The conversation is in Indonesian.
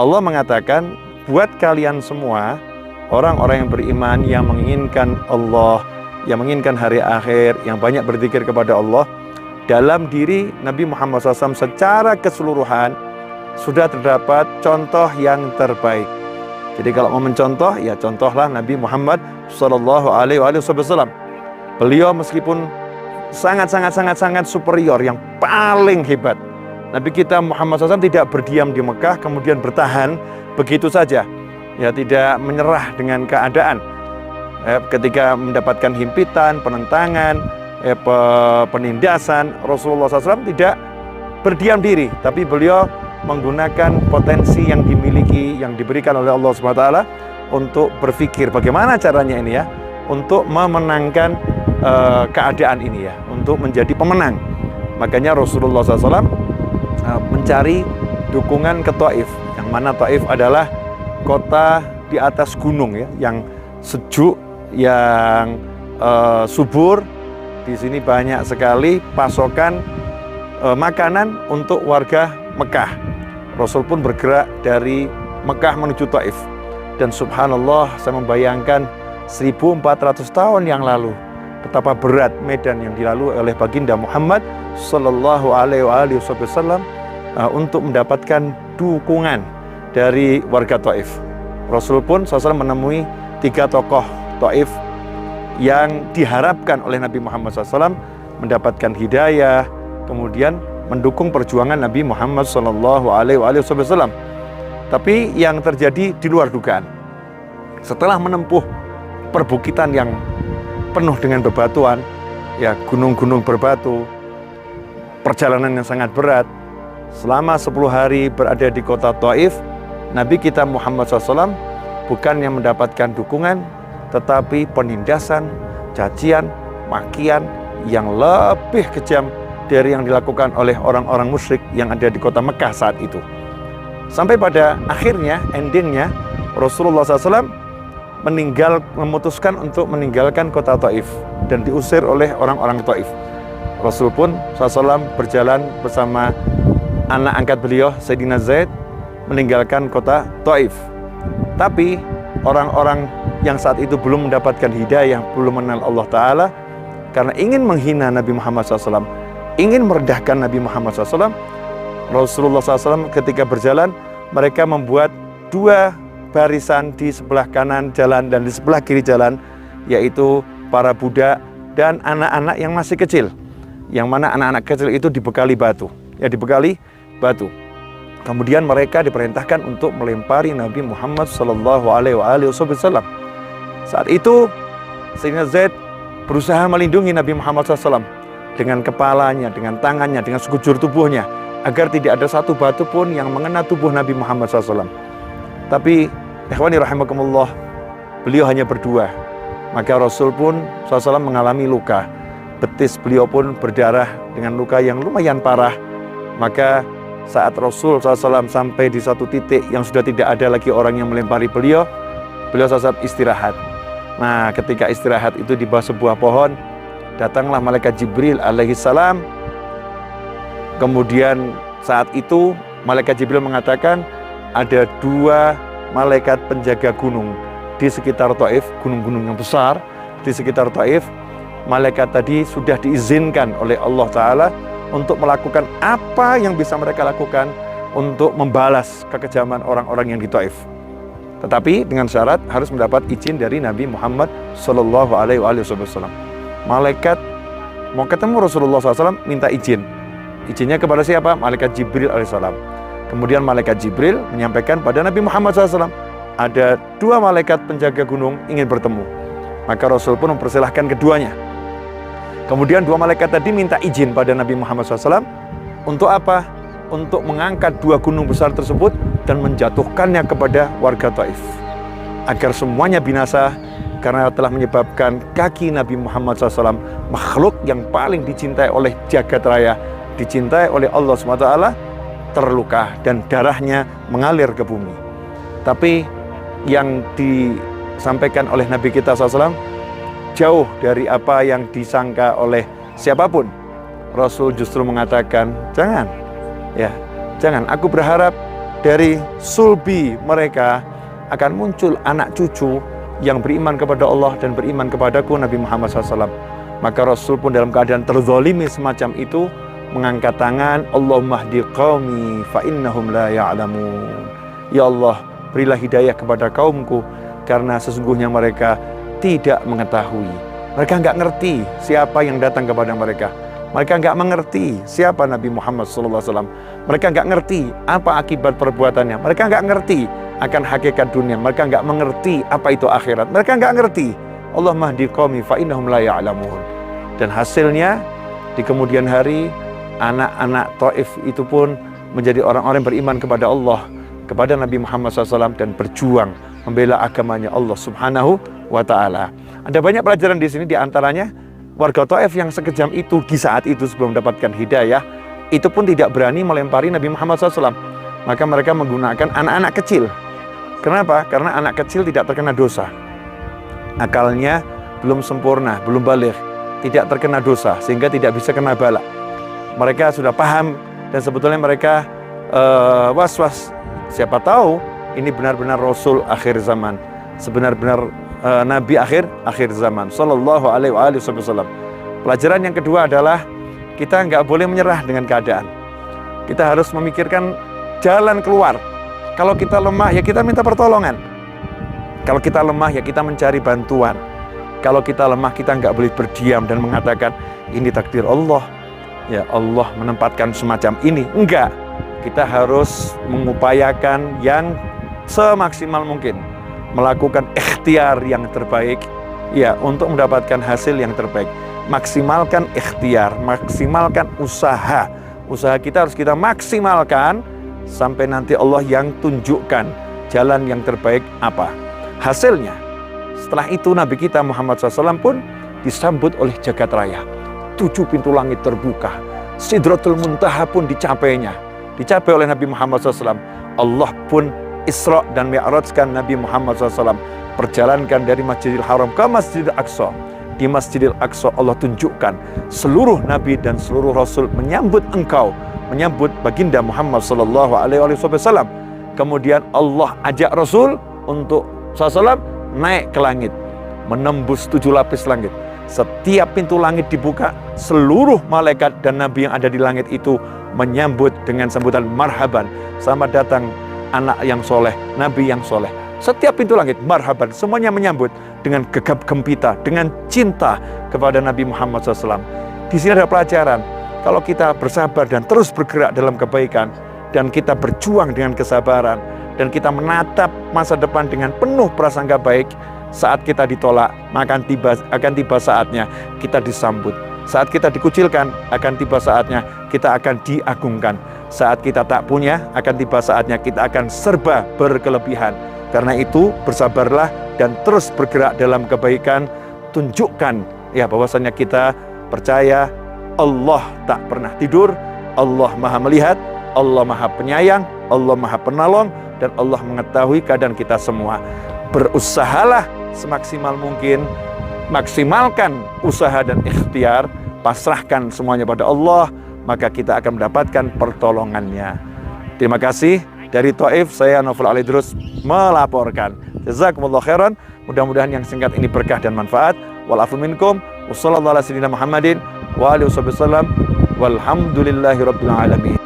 Allah mengatakan, buat kalian semua, orang-orang yang beriman, yang menginginkan Allah, yang menginginkan hari akhir, yang banyak berzikir kepada Allah, dalam diri Nabi Muhammad SAW secara keseluruhan sudah terdapat contoh yang terbaik. Jadi kalau mau mencontoh, ya contohlah Nabi Muhammad SAW. Beliau meskipun sangat superior, yang paling hebat. Nabi kita Muhammad SAW tidak berdiam di Mekah kemudian bertahan begitu saja, ya tidak menyerah dengan keadaan. Ketika mendapatkan himpitan, penentangan, penindasan, Rasulullah SAW tidak berdiam diri, tapi beliau menggunakan potensi yang dimiliki, yang diberikan oleh Allah SWT untuk berpikir bagaimana caranya ini ya, untuk memenangkan keadaan ini ya, untuk menjadi pemenang. Makanya Rasulullah SAW mencari dukungan ke Taif, yang mana Taif adalah kota di atas gunung ya, yang sejuk, yang subur. Di sini banyak sekali pasokan makanan untuk warga Mekah. Rasul pun bergerak dari Mekah menuju Taif. Dan subhanallah, saya membayangkan 1400 tahun yang lalu betapa berat medan yang dilalui oleh baginda Muhammad Sallallahu Alaihi Wasallam untuk mendapatkan dukungan dari warga Taif. Rasul pun SAW menemui 3 tokoh Taif yang diharapkan oleh Nabi Muhammad SAW mendapatkan hidayah, kemudian mendukung perjuangan Nabi Muhammad Sallallahu Alaihi Wasallam. Tapi yang terjadi di luar dugaan. Setelah menempuh perbukitan yang penuh dengan bebatuan, ya gunung-gunung berbatu, perjalanan yang sangat berat, selama 10 hari berada di kota Taif, Nabi kita Muhammad SAW bukan yang mendapatkan dukungan, tetapi penindasan, cacian, makian yang lebih kejam dari yang dilakukan oleh orang-orang musyrik yang ada di kota Mekah saat itu. Sampai pada akhirnya, endingnya, Rasulullah SAW memutuskan untuk meninggalkan kota Taif dan diusir oleh orang-orang Taif. Rasul pun SAW berjalan bersama anak angkat beliau, Sayyidina Zaid, meninggalkan kota Taif. Tapi orang-orang yang saat itu belum mendapatkan hidayah, belum mengenal Allah Ta'ala, karena ingin menghina Nabi Muhammad SAW, ingin merendahkan Nabi Muhammad SAW, Rasulullah SAW ketika berjalan, mereka membuat 2 barisan di sebelah kanan jalan dan di sebelah kiri jalan, yaitu para budak dan anak-anak yang masih kecil, yang mana anak-anak kecil itu dibekali batu, Kemudian mereka diperintahkan untuk melempari Nabi Muhammad Sallallahu Alaihi Wasallam. Saat itu Sayyidina Zaid berusaha melindungi Nabi Muhammad SAW dengan kepalanya, dengan tangannya, dengan sekujur tubuhnya, agar tidak ada satu batu pun yang mengena tubuh Nabi Muhammad SAW. Tapi ikhwani rahimakumullah, beliau hanya berdua. Maka Rasul pun SAW mengalami luka. Betis beliau pun berdarah dengan luka yang lumayan parah. Maka saat Rasul SAW sampai di satu titik yang sudah tidak ada lagi orang yang melempari beliau, beliau SAW istirahat. Nah, ketika istirahat itu di bawah sebuah pohon, datanglah malaikat Jibril alaihissalam. Kemudian saat itu malaikat Jibril mengatakan ada 2 malaikat penjaga gunung di sekitar Taif, gunung-gunung yang besar di sekitar Taif. Malaikat tadi sudah diizinkan oleh Allah Ta'ala untuk melakukan apa yang bisa mereka lakukan untuk membalas kekejaman orang-orang yang di Taif. Tetapi dengan syarat harus mendapat izin dari Nabi Muhammad Sallallahu Alaihi Wasallam. Malaikat mau ketemu Rasulullah SAW minta izin. Izinnya kepada siapa? Malaikat Jibril alaihissalam. Kemudian malaikat Jibril menyampaikan pada Nabi Muhammad SAW, ada 2 malaikat penjaga gunung ingin bertemu. Maka Rasul pun mempersilahkan keduanya. Kemudian 2 malaikat tadi minta izin pada Nabi Muhammad SAW untuk apa? Untuk mengangkat 2 gunung besar tersebut dan menjatuhkannya kepada warga Taif, agar semuanya binasa, karena telah menyebabkan kaki Nabi Muhammad SAW, makhluk yang paling dicintai oleh jagat raya, dicintai oleh Allah SWT, terluka dan darahnya mengalir ke bumi. Tapi yang disampaikan oleh Nabi kita SAW jauh dari apa yang disangka oleh siapapun. Rasul justru mengatakan, jangan. Aku berharap dari sulbi mereka akan muncul anak cucu yang beriman kepada Allah dan beriman kepadaku Nabi Muhammad SAW. Maka Rasul pun dalam keadaan terzalimi semacam itu mengangkat tangan, Allahumma hdi qaumi fa innahum la ya'lamun. Ya Allah, berilah hidayah kepada kaumku karena sesungguhnya mereka tidak mengetahui. Mereka nggak ngerti siapa yang datang kepada mereka. Mereka nggak mengerti siapa Nabi Muhammad SAW. Mereka nggak ngerti apa akibat perbuatannya. Mereka nggak ngerti akan hakikat dunia. Mereka nggak mengerti apa itu akhirat. Mereka nggak ngerti. Allahumma hdi qaumi fa innahum la ya'lamun. Dan hasilnya di kemudian hari anak-anak Taif itu pun menjadi orang-orang yang beriman kepada Allah, kepada Nabi Muhammad SAW dan berjuang membela agamanya Allah Subhanahu wa Ta'ala. Ada banyak pelajaran di sini, di antaranya warga Taif yang sekejam itu di saat itu sebelum mendapatkan hidayah itu pun tidak berani melempari Nabi Muhammad SAW. Maka mereka menggunakan anak-anak kecil. Kenapa? Karena anak kecil tidak terkena dosa. Akalnya belum sempurna, belum baligh, tidak terkena dosa sehingga tidak bisa kena bala. Mereka sudah paham dan sebetulnya mereka was-was. Siapa tahu ini benar-benar Rasul akhir zaman, sebenar-benar Nabi akhir zaman. Sallallahu alaihi wasallam. Pelajaran yang kedua adalah kita nggak boleh menyerah dengan keadaan. Kita harus memikirkan jalan keluar. Kalau kita lemah ya kita minta pertolongan. Kalau kita lemah ya kita mencari bantuan. Kalau kita lemah kita nggak boleh berdiam dan mengatakan ini takdir Allah. Ya Allah menempatkan semacam ini. Enggak. Kita harus mengupayakan yang semaksimal mungkin. Melakukan ikhtiar yang terbaik. Ya untuk mendapatkan hasil yang terbaik. Maksimalkan ikhtiar. Maksimalkan usaha. Usaha kita harus kita maksimalkan. Sampai nanti Allah yang tunjukkan jalan yang terbaik apa. Hasilnya. Setelah itu Nabi kita Muhammad SAW pun disambut oleh jagat raya. 7 pintu langit terbuka. Sidratul Muntaha pun dicapainya. Dicapai oleh Nabi Muhammad SAW. Allah pun Isra dan Mi'rajkan Nabi Muhammad SAW. Perjalankan dari Masjidil Haram ke Masjidil Aqsa. Di Masjidil Aqsa Allah tunjukkan seluruh Nabi dan seluruh Rasul menyambut engkau. Menyambut baginda Muhammad SAW. Kemudian Allah ajak Rasul untuk SAW naik ke langit, menembus 7 lapis langit. Setiap pintu langit dibuka, seluruh malaikat dan nabi yang ada di langit itu menyambut dengan sambutan marhaban. Selamat datang anak yang soleh, nabi yang soleh. Setiap pintu langit marhaban, semuanya menyambut dengan gegap gempita, dengan cinta kepada Nabi Muhammad SAW. Di sini ada pelajaran, kalau kita bersabar dan terus bergerak dalam kebaikan, dan kita berjuang dengan kesabaran, dan kita menatap masa depan dengan penuh prasangka baik, saat kita ditolak, maka akan tiba saatnya kita disambut. Saat kita dikucilkan, akan tiba saatnya kita akan diagungkan. Saat kita tak punya, akan tiba saatnya kita akan serba berkelebihan. Karena itu, bersabarlah dan terus bergerak dalam kebaikan. Tunjukkan ya bahwasanya kita percaya Allah tak pernah tidur, Allah Maha melihat, Allah Maha penyayang, Allah Maha penolong, dan Allah mengetahui keadaan kita semua. Berusahalah semaksimal mungkin, maksimalkan usaha dan ikhtiar, pasrahkan semuanya pada Allah, maka kita akan mendapatkan pertolongannya. Terima kasih. Dari Taif, saya Novel Alidrus melaporkan. Jazakumullah khairan. Mudah-mudahan yang singkat ini berkah dan manfaat. Wal afu minkum. Wassallallahu ala sayyidina Muhammadin wa alihi wasallam. Walhamdulillahi rabbil alamin.